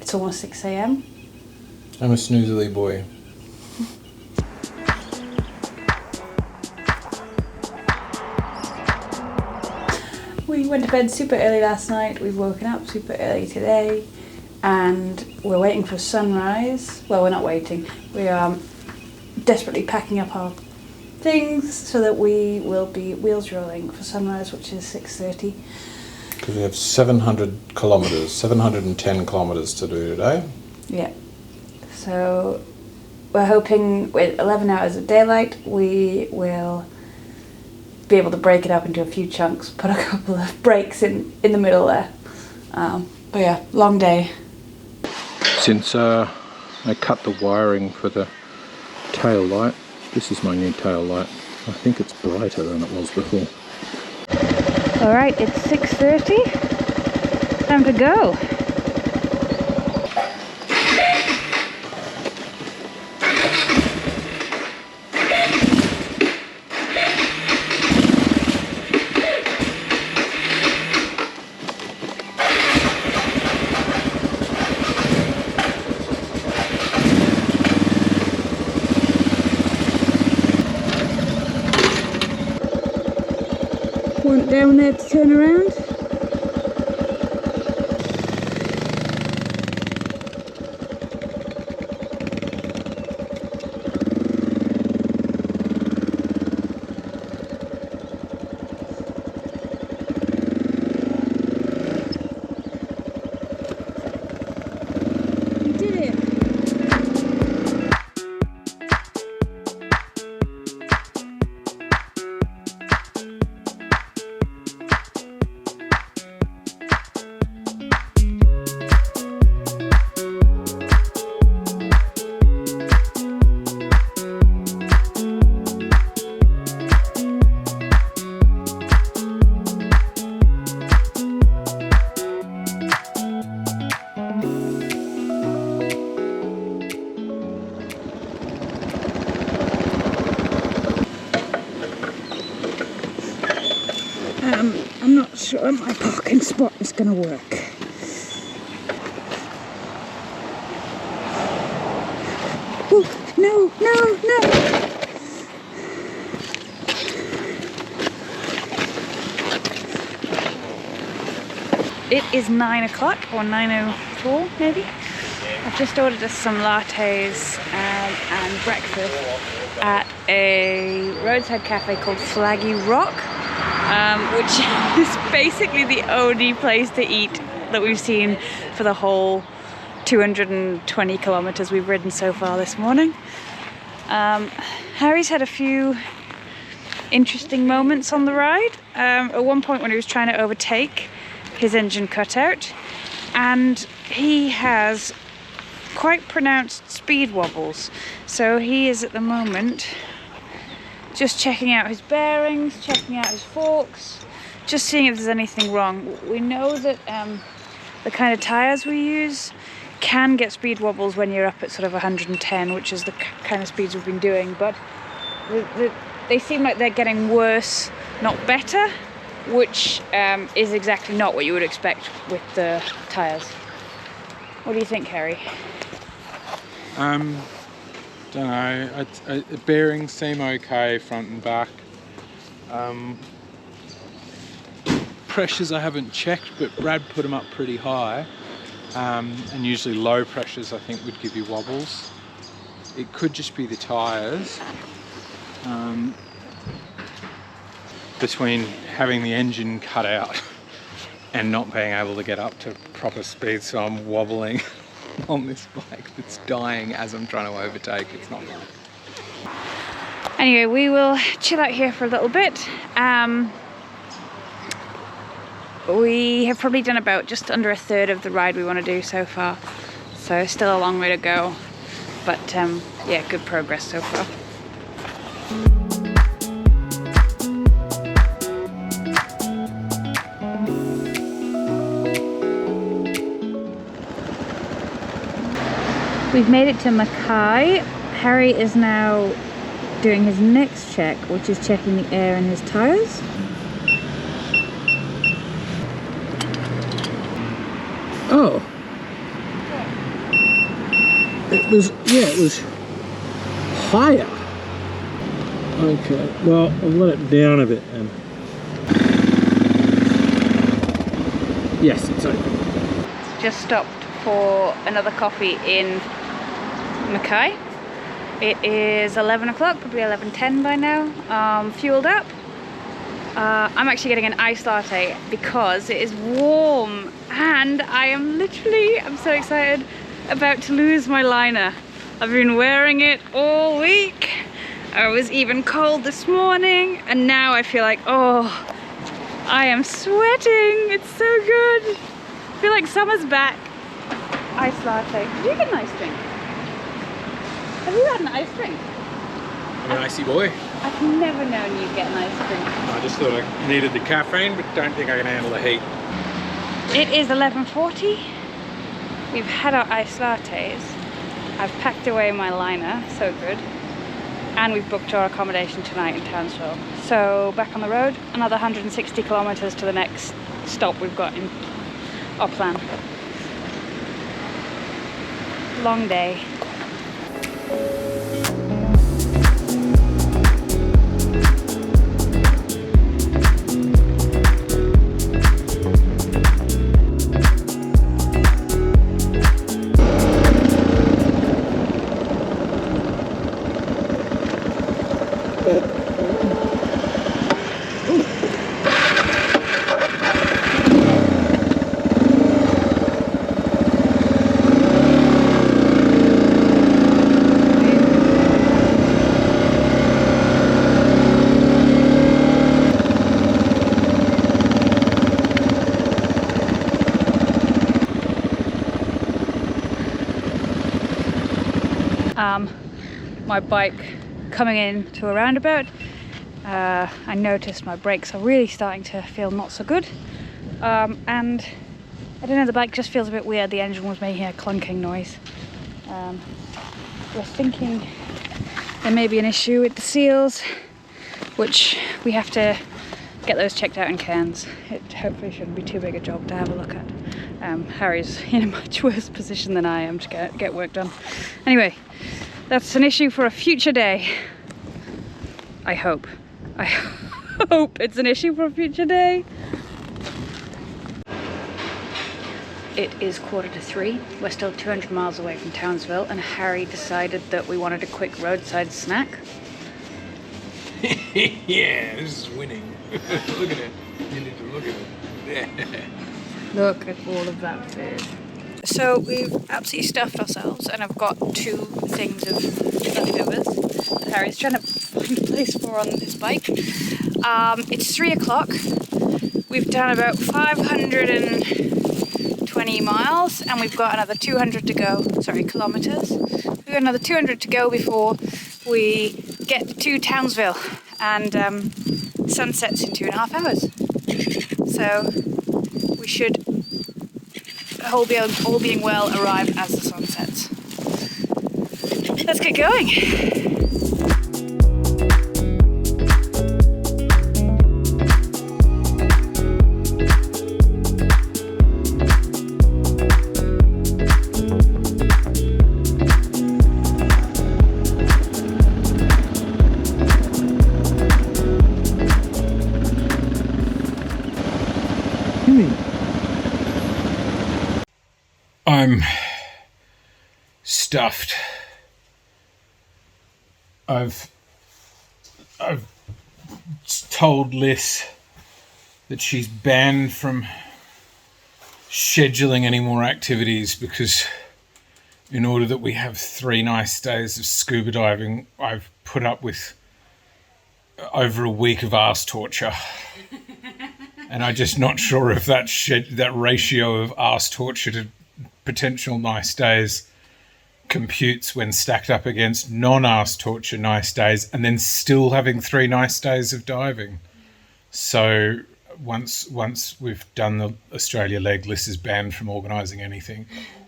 It's almost 6 a.m. I'm a snoozily boy. We went to bed super early last night. We've woken up super early today, and we're waiting for sunrise. Well, we're not waiting. We are desperately packing up our things so that we will be wheels rolling for sunrise, which is 6:30. Because we have 700 kilometres, 710 kilometres to do today. Yeah. So we're hoping with 11 hours of daylight, we will be able to break it up into a few chunks, put a couple of breaks in the middle there. But yeah, long day. Since I cut the wiring for the tail light, this is my new tail light. I think it's brighter than it was before. Alright, it's 6:30. Time to go. Want down there to turn around? You did it! I'm not sure my parking spot is going to work. Oh, no. It is 9 o'clock or 9:04 maybe. I've just ordered us some lattes and breakfast at a roadside cafe called Flaggy Rock. Which is basically the only place to eat that we've seen for the whole 220 kilometres we've ridden so far this morning. Harry's had a few interesting moments on the ride. At one point when he was trying to overtake, his engine cut out, and he has quite pronounced speed wobbles. So he is at the moment just checking out his bearings, checking out his forks, just seeing if there's anything wrong. We know that the kind of tyres we use can get speed wobbles when you're up at sort of 110, which is the kind of speeds we've been doing, but they seem like they're getting worse, not better, which is exactly not what you would expect with the tyres. What do you think, Harry? Don't know, bearings seem okay front and back. Pressures I haven't checked, but Brad put them up pretty high, and usually low pressures I think would give you wobbles. It could just be the tyres. Between having the engine cut out and not being able to get up to proper speed, so I'm wobbling on this bike that's dying as I'm trying to overtake. It's not right. Anyway, we will chill out here for a little bit. We have probably done about just under a third of the ride we want to do so far, so still a long way to go, but yeah, good progress so far. We've made it to Mackay. Harry is now doing his next check, which is checking the air in his tyres. Oh. it was higher. Okay, well, I'll let it down a bit then. Yes, it's open. Just stopped for another coffee in Mackay. It is 11 o'clock, probably 11:10 by now. Fueled up. I'm actually getting an iced latte because it is warm and I'm so excited, about to lose my liner. I've been wearing it all week. I was even cold this morning and now I feel like, oh, I am sweating. It's so good. I feel like summer's back. Iced latte. Did you get an ice drink? Have you had an ice drink? I'm an icy boy. I've never known you get an ice drink. I just thought I needed the caffeine, but don't think I can handle the heat. It is 11:40. We've had our iced lattes. I've packed away my liner, so good. And we've booked our accommodation tonight in Townsville. So back on the road, another 160 kilometers to the next stop we've got in our plan. Long day. My bike coming into a roundabout, I noticed my brakes are really starting to feel not so good, and I don't know, the bike just feels a bit weird. The engine was making a clunking noise. We're thinking there may be an issue with the seals, which we have to get those checked out in Cairns. It hopefully shouldn't be too big a job to have a look at. Harry's in a much worse position than I am to get work done. Anyway, that's an issue for a future day. I hope it's an issue for a future day. It is 2:45. We're still 200 miles away from Townsville and Harry decided that we wanted a quick roadside snack. Yeah, this is winning. Look at it. You need to look at it. Yeah. Look at all of that food. So we've absolutely stuffed ourselves and I've got 2 things of leftovers that Harry's trying to find a place for on his bike. It's 3 o'clock. We've done about 520 miles and we've got another 200 to go. Sorry, kilometers. We've got another 200 to go before we get to Townsville, and sun sets in 2.5 hours. So we should, all being well, arrive as the sun sets. Let's get going. I'm stuffed. I've told Liz that she's banned from scheduling any more activities because in order that we have 3 nice days of scuba diving, I've put up with over a week of arse torture. And I'm just not sure if that ratio of arse torture to potential nice days computes when stacked up against non-arse torture nice days and then still having 3 nice days of diving. So once we've done the Australia leg, Liz is banned from organising anything.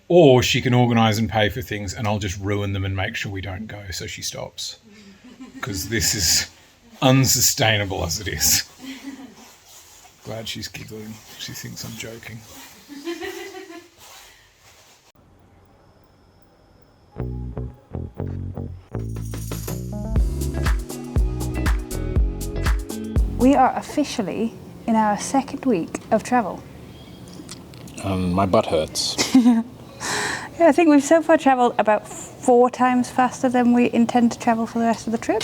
Or she can organise and pay for things and I'll just ruin them and make sure we don't go, so she stops. Because this is unsustainable as it is. Glad she's giggling. She thinks I'm joking. we are officially in our second week of travel. My butt hurts. Yeah, I think we've so far travelled about 4 times faster than we intend to travel for the rest of the trip.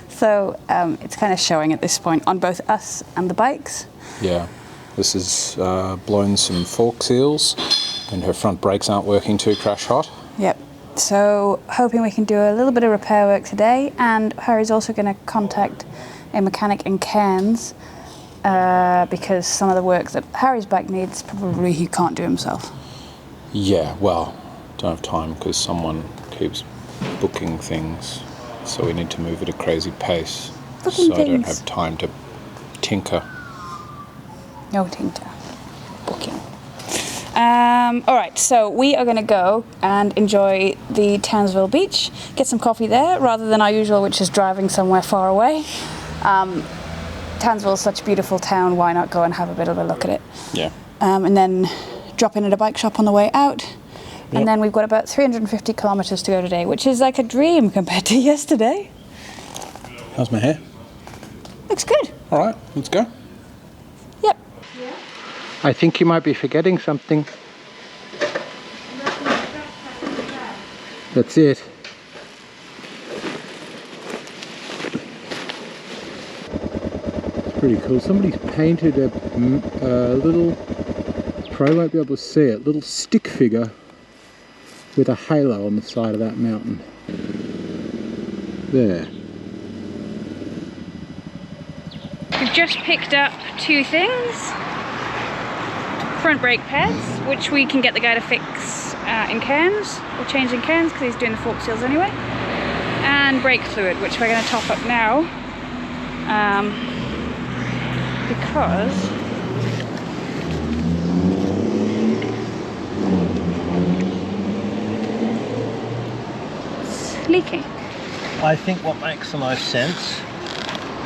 So it's kind of showing at this point on both us and the bikes. Yeah, this has blown some fork seals and her front brakes aren't working too crash hot. Yep. So hoping we can do a little bit of repair work today, and Harry's also going to contact a mechanic in Cairns because some of the work that Harry's bike needs probably he can't do himself. Yeah, well, don't have time because someone keeps booking things, so we need to move at a crazy pace. Booking I don't things. have time to tinker. No tinker. Booking. All right, so we are going to go and enjoy the Townsville beach, get some coffee there rather than our usual, which is driving somewhere far away. Townsville is such a beautiful town, why not go and have a bit of a look at it? Yeah. And then drop in at a bike shop on the way out. Yep. And then we've got about 350 kilometres to go today, which is like a dream compared to yesterday. How's my hair? Looks good. All right, let's go. Yep. I think you might be forgetting something. That's it. Pretty cool. Somebody's painted a little, probably won't be able to see it, little stick figure with a halo on the side of that mountain. There. We've just picked up 2 things. Front brake pads, which we can get the guy to fix in Cairns, or change in Cairns because he's doing the fork seals anyway. And brake fluid, which we're going to top up now. Because it's leaking. I think what makes the most sense,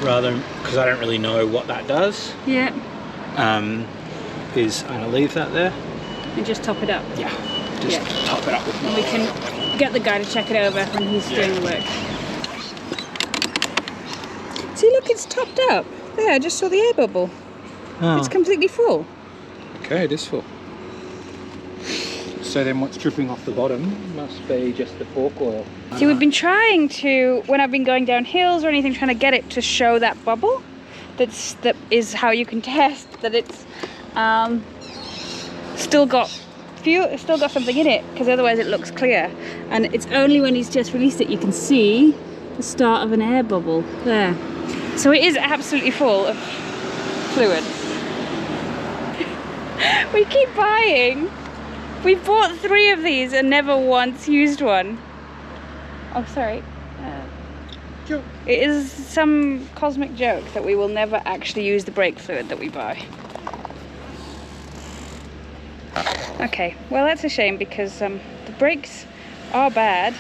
rather because I don't really know what that does, Yeah. is I'm going to leave that there. And just top it up. Yeah, just top it up with And we can get the guy to check it over when he's doing the work. See, look, it's topped up. There, I just saw the air bubble. Oh. It's completely full. Okay, it is full. So then what's dripping off the bottom must be just the fork oil. See, we've been trying to, when I've been going down hills or anything, trying to get it to show that bubble. That is how you can test that it's still got something in it, because otherwise it looks clear. And it's only when he's just released it you can see the start of an air bubble there. So it is absolutely full of fluid. We keep buying. We bought 3 of these and never once used one. Oh, sorry. It is some cosmic joke that we will never actually use the brake fluid that we buy. Okay, well that's a shame because the brakes are bad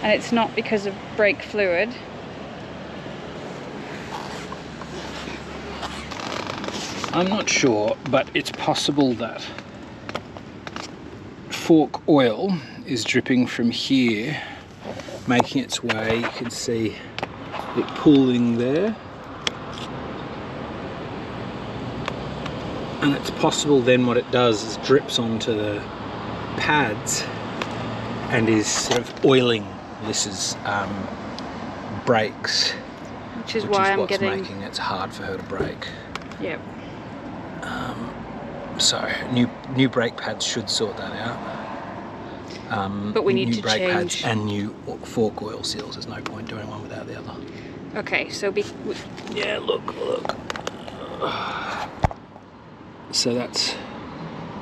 and it's not because of brake fluid. I'm not sure, but it's possible that fork oil is dripping from here, making its way. You can see it pooling there. And it's possible then what it does is drips onto the pads and is sort of oiling Liz's brakes. Which is why I'm what's getting... making it hard for her to brake. Yep. So new brake pads should sort that out. But we need new to brake pads change. and new fork oil seals. There's no point doing one without the other. Okay, so Yeah, look. So that's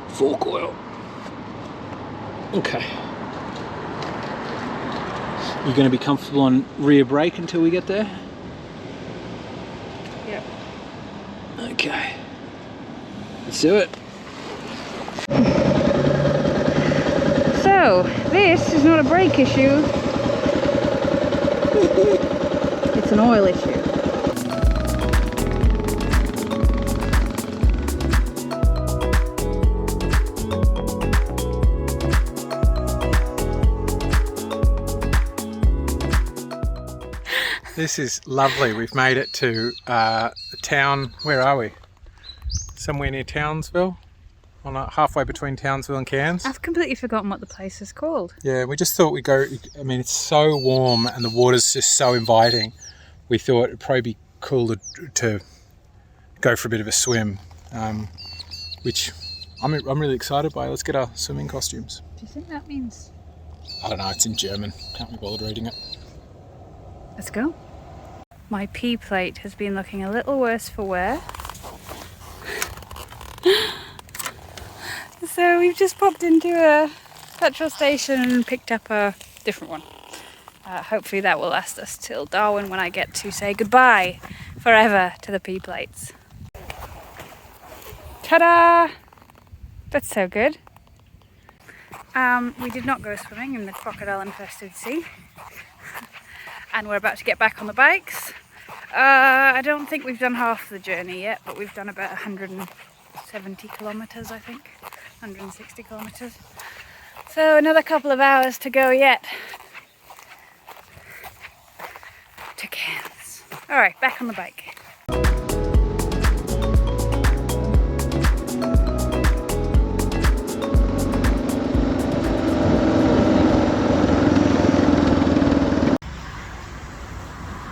fork oil. Okay. You're going to be comfortable on rear brake until we get there? Yep. Okay. Let's do it. So, this is not a brake issue. It's an oil issue. This is lovely. We've made it to the town. Where are we? Somewhere near Townsville. Halfway between Townsville and Cairns. I've completely forgotten what the place is called. Yeah, we just thought we'd go. I mean, it's so warm and the water's just so inviting. We thought it'd probably be cool to go for a bit of a swim, which I'm really excited by. Let's get our swimming costumes. Do you think that means? I don't know. It's in German. Can't be bothered reading it. Let's go. My pee plate has been looking a little worse for wear. So we've just popped into a petrol station and picked up a different one. Hopefully that will last us till Darwin when I get to say goodbye forever to the pee plates. Ta-da! That's so good. We did not go swimming in the crocodile-infested sea. And we're about to get back on the bikes. I don't think we've done half the journey yet, but we've done about 170 kilometres, I think. 160 kilometres. So another couple of hours to go yet. To Cairns. Alright, back on the bike.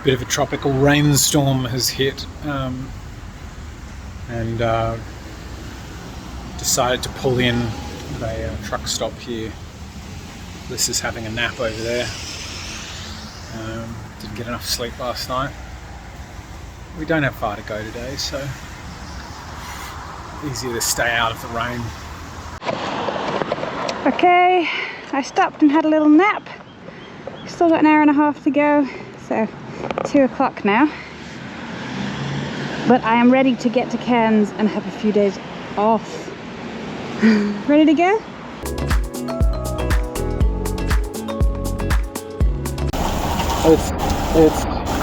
Bit of a tropical rainstorm has hit, and decided to pull in at a truck stop here. This is having a nap over there. Didn't get enough sleep last night. We don't have far to go today, so easier to stay out of the rain. Okay, I stopped and had a little nap. Still got an hour and a half to go, so 2 o'clock now. But I am ready to get to Cairns and have a few days off. Ready to go?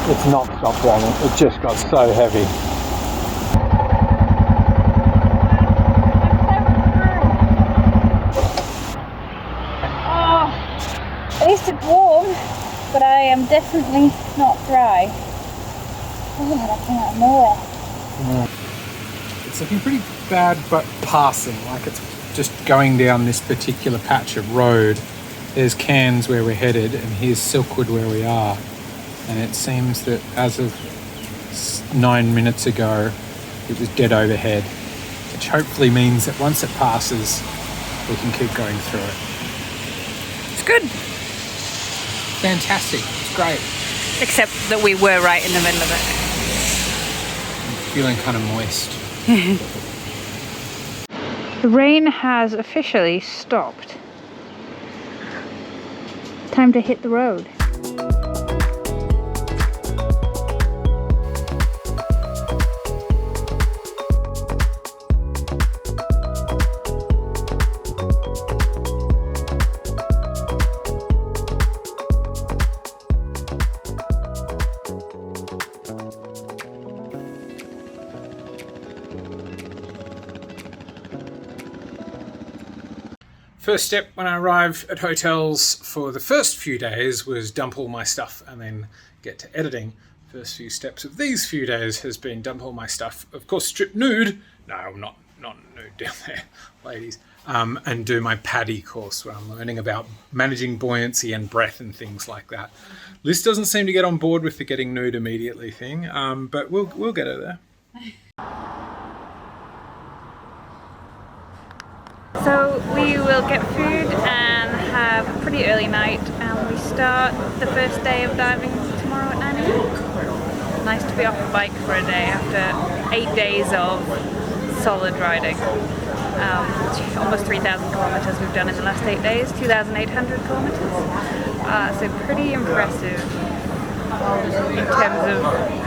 It's not stopped running. It just got so heavy. Oh, at least it's warm, but I am definitely not dry. Oh, that came out of nowhere. It's looking pretty bad, but passing. Like it's just going down this particular patch of road. There's Cairns where we're headed, and here's Silkwood where we are. And it seems that as of 9 minutes ago, it was dead overhead, which hopefully means that once it passes, we can keep going through it. It's good. Fantastic. It's great. Except that we were right in the middle of it. I'm feeling kind of moist. The rain has officially stopped. Time to hit the road. First step when I arrived at hotels for the first few days was dump all my stuff and then get to editing. First few steps of these few days has been dump all my stuff, of course strip nude, no I'm not nude down there, ladies, and do my PADI course where I'm learning about managing buoyancy and breath and things like that. Liz doesn't seem to get on board with the getting nude immediately thing, but we'll get her there. So we will get food and have a pretty early night, and we start the first day of diving tomorrow at 9 AM. Nice to be off the bike for a day after 8 days of solid riding. Almost 3,000 kilometres we've done in the last 8 days, 2,800 kilometres. So pretty impressive in terms of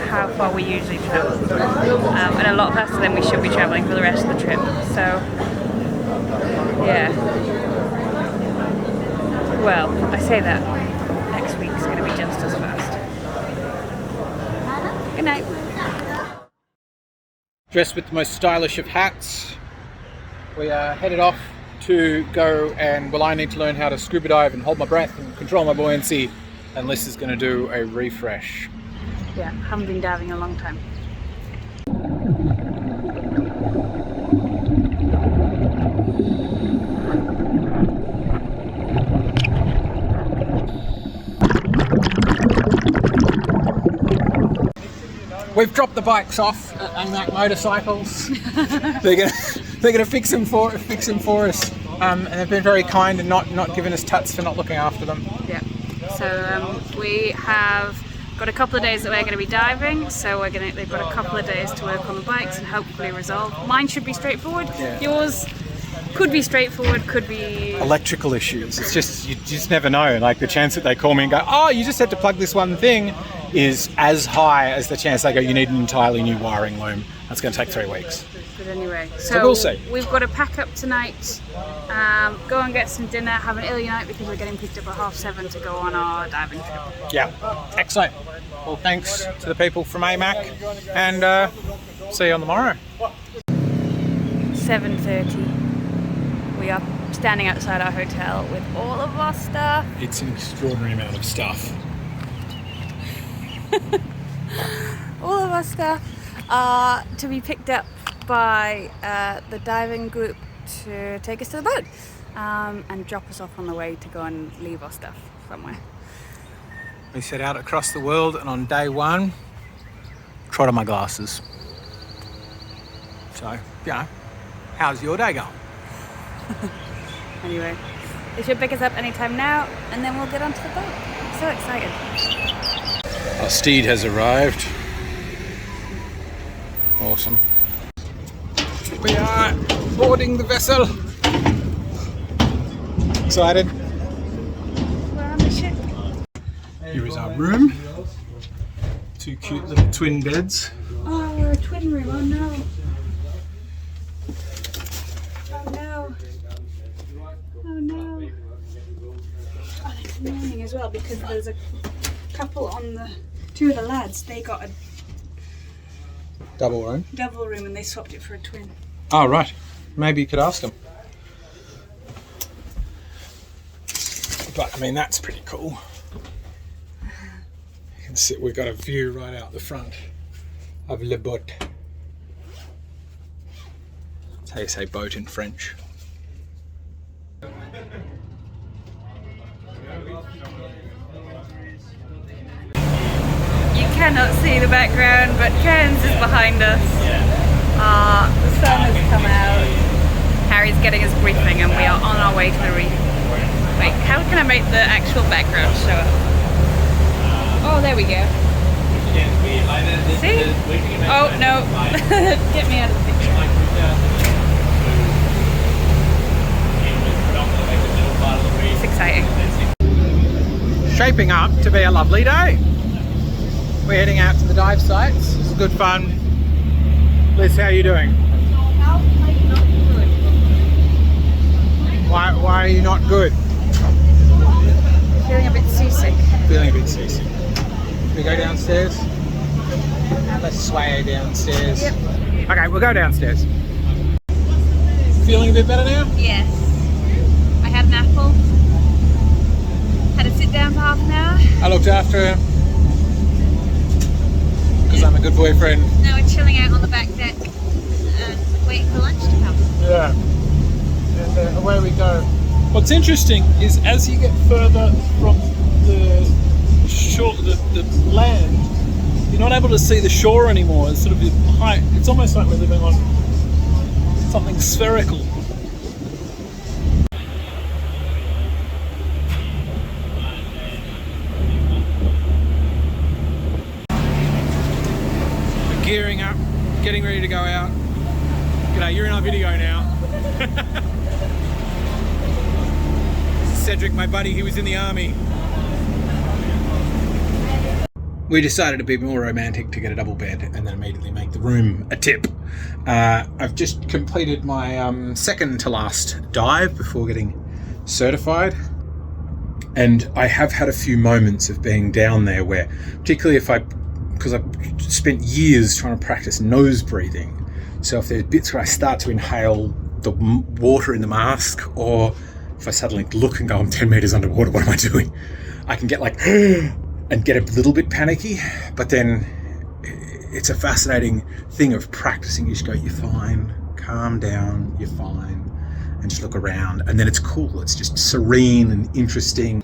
how far we usually travel. And a lot faster than we should be travelling for the rest of the trip. So yeah. Well, I say that. Next week's going to be just as fast. Good night. Dressed with the most stylish of hats. We are headed off to go and, well, I need to learn how to scuba dive and hold my breath and control my buoyancy, and Liz is going to do a refresh. Yeah, haven't been diving in a long time. We've dropped the bikes off at AMAC Motorcycles. they're gonna fix them for us. And they've been very kind and not giving us tuts for not looking after them. Yeah. So we have got a couple of days that we're going to be diving. So they've got a couple of days to work on the bikes and hopefully resolve. Mine should be straightforward. Yeah. Yours could be straightforward. Could be Electrical issues. It's just you just never know. Like the chance that they call me and go, "Oh, you just had to plug this one thing," is as high as the chance they go, "You need an entirely new wiring loom." That's going to take 3 weeks. But anyway, So we'll see. We've got to pack up tonight, go and get some dinner, have an early night because we're getting picked up at 7:30 to go on our diving trip. Yeah, excellent. Well, thanks to the people from AMAC, and see you on the morrow. 7:30. We are standing outside our hotel with all of our stuff. It's an extraordinary amount of stuff. All of our stuff are to be picked up by the diving group to take us to the boat and drop us off on the way to go and leave our stuff somewhere. We set out across the world, and on day one, trod on my glasses. So, how's your day going? Anyway, they should pick us up anytime now and then we'll get onto the boat. I'm so excited. Our steed has arrived. Awesome. We are boarding the vessel. Excited. We're on the ship. Here is our room. 2 cute little twin beds. Oh, we're a twin room. Oh no. Oh no. Oh no. Oh, that's annoying as well because there's a couple on the... 2 of the lads, they got a Double room. double room and they swapped it for a twin. Oh, right. Maybe you could ask them. But, I mean, that's pretty cool. You can see we've got a view right out the front of Le Boat. That's how you say boat in French. You cannot see the background, but Cairns is behind us. The sun has come out. Harry's getting his briefing and we are on our way to the reef. Wait, how can I make the actual background show up? Oh, there we go. See? Oh, no. Get me out of the picture. It's exciting. Shaping up to be a lovely day. We're heading out to the dive sites. It's good fun. Liz, how are you doing? Why are you not good? Feeling a bit seasick. Feeling a bit seasick. We go downstairs? Let's sway downstairs. Yep. Okay, we'll go downstairs. Feeling a bit better now? Yes. I had an apple. Had to sit down for half an hour. I looked after her. Because I'm a good boyfriend. Now we're chilling out on the back deck and waiting for lunch to come. Yeah. And away we go. What's interesting is as you get further from the shore, the land, you're not able to see the shore anymore. It's sort of height. It's almost like we're living on something spherical. We're gearing up, getting ready to go out. G'day, you're in our video now. Cedric, my buddy, he was in the army. We decided to be more romantic to get a double bed and then immediately make the room a tip. I've just completed my second to last dive before getting certified. And I have had a few moments of being down there where, particularly because I've spent years trying to practice nose breathing. So if there's bits where I start to inhale the water in the mask, or if I suddenly look and go, I'm 10 meters underwater, what am I doing? I can get like, and get a little bit panicky, but then it's a fascinating thing of practicing. You just go, you're fine, calm down, you're fine, and just look around, and then it's cool. It's just serene and interesting.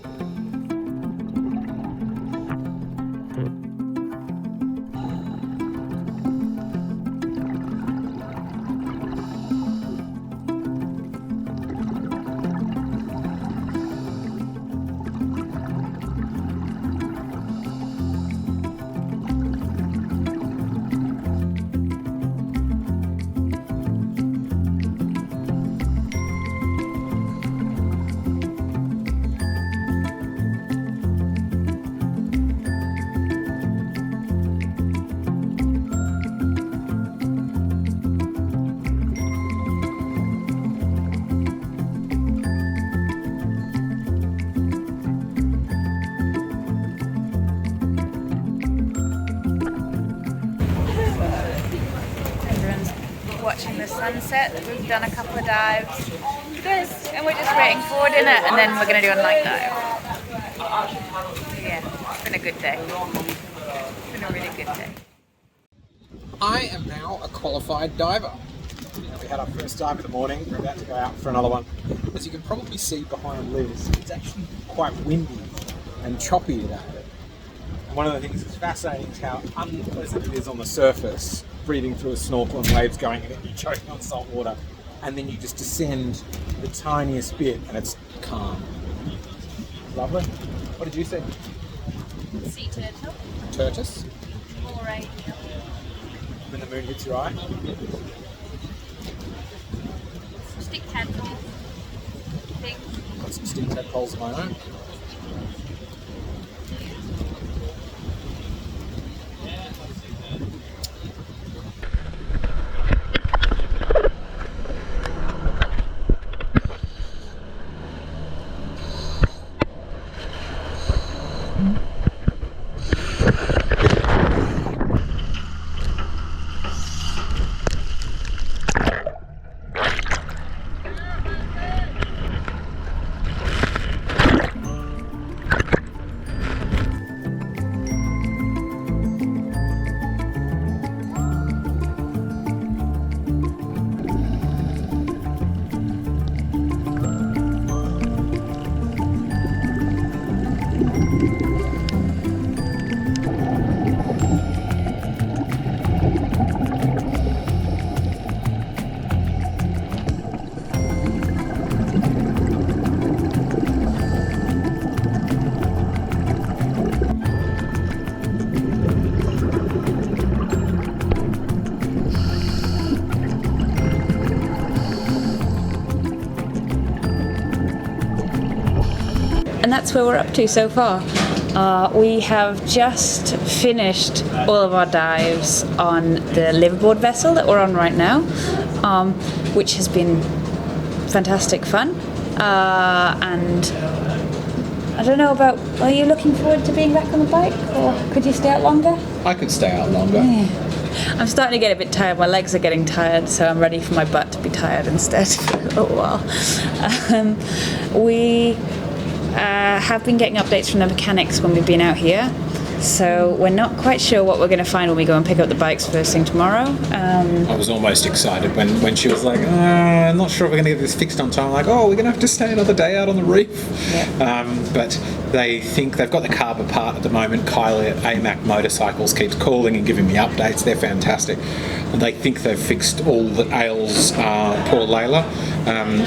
Watching the sunset. We've done a couple of dives. And we're just waiting for dinner, and then we're going to do a night dive. Yeah, it's been a good day. It's been a really good day. I am now a qualified diver. We had our first dive in the morning. We're about to go out for another one. As you can probably see behind Liz, it's actually quite windy and choppy today. And one of the things that's fascinating is how unpleasant it is on the surface, breathing through a snorkel and waves going in it, you're choking on salt water, and then you just descend the tiniest bit and it's calm. Lovely. What did you see? Sea turtle. Tortoise? Alright. When the moon hits your eye? Stick tadpoles. Got some stick tadpoles of my own. And that's where we're up to so far. We have just finished all of our dives on the liveaboard vessel that we're on right now, which has been fantastic fun. And I don't know about, are you looking forward to being back on the bike, or could you stay out longer? I could stay out longer. Yeah. I'm starting to get a bit tired. My legs are getting tired, so I'm ready for my butt to be tired instead for a little while. We have been getting updates from the mechanics when we've been out here, so we're not quite sure what we're going to find when we go and pick up the bikes first thing tomorrow. I was almost excited when she was like, I'm not sure if we're going to get this fixed on time. I'm like, oh, we're going to have to stay another day out on the reef. Yeah. But they think they've got the carb apart at the moment. Kylie at AMAC Motorcycles keeps calling and giving me updates. They're fantastic. And they think they've fixed all that ails poor Layla.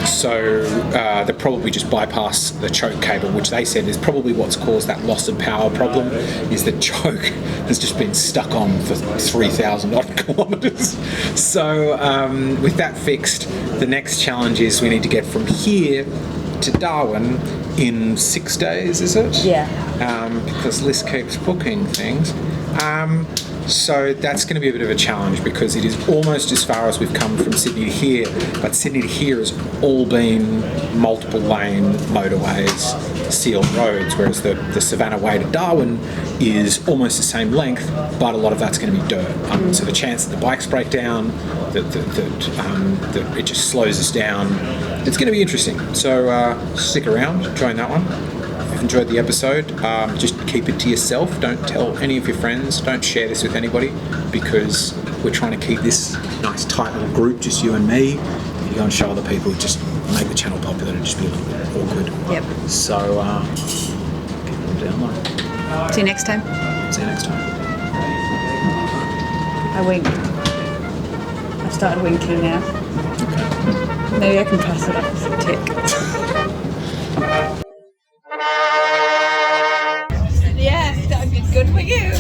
So they'll probably just bypass the choke cable, which they said is probably what's caused that loss of power problem, is the choke has just been stuck on for 3,000 odd kilometres. So with that fixed, the next challenge is we need to get from here to Darwin in 6 days, is it? Yeah. Because Liz keeps booking things. So that's going to be a bit of a challenge, because it is almost as far as we've come from Sydney to here, but Sydney to here has all been multiple lane motorways, sealed roads, whereas the Savannah way to Darwin is almost the same length, but a lot of that's going to be dirt. So the chance that the bikes break down, that it just slows us down, it's going to be interesting. So stick around, join that one. If you've enjoyed the episode, just keep it to yourself. Don't tell any of your friends. Don't share this with anybody, because we're trying to keep this nice tight little group, just you and me. If you go and show other people, just make the channel popular. It'll just be a little bit awkward. Yep. So keep it down low. See you next time. See you next time. I wink. I've started winking now. Maybe I can pass it off as a tick. Yes, that would be good for you.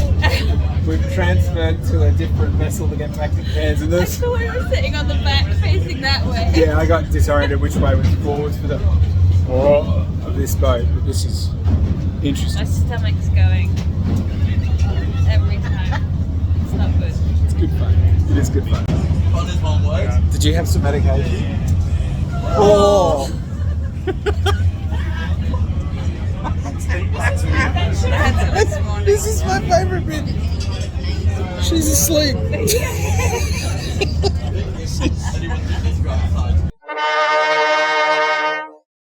We've transferred to a different vessel to get back to Cairns, and I thought we were sitting on the back facing that way. yeah, I got disoriented which way was forwards for the of this boat, but this is interesting. My stomach's going every time. It's not good. It's good fun. It is good fun. Did you have some medication? Oh! This is my favourite bit. She's asleep.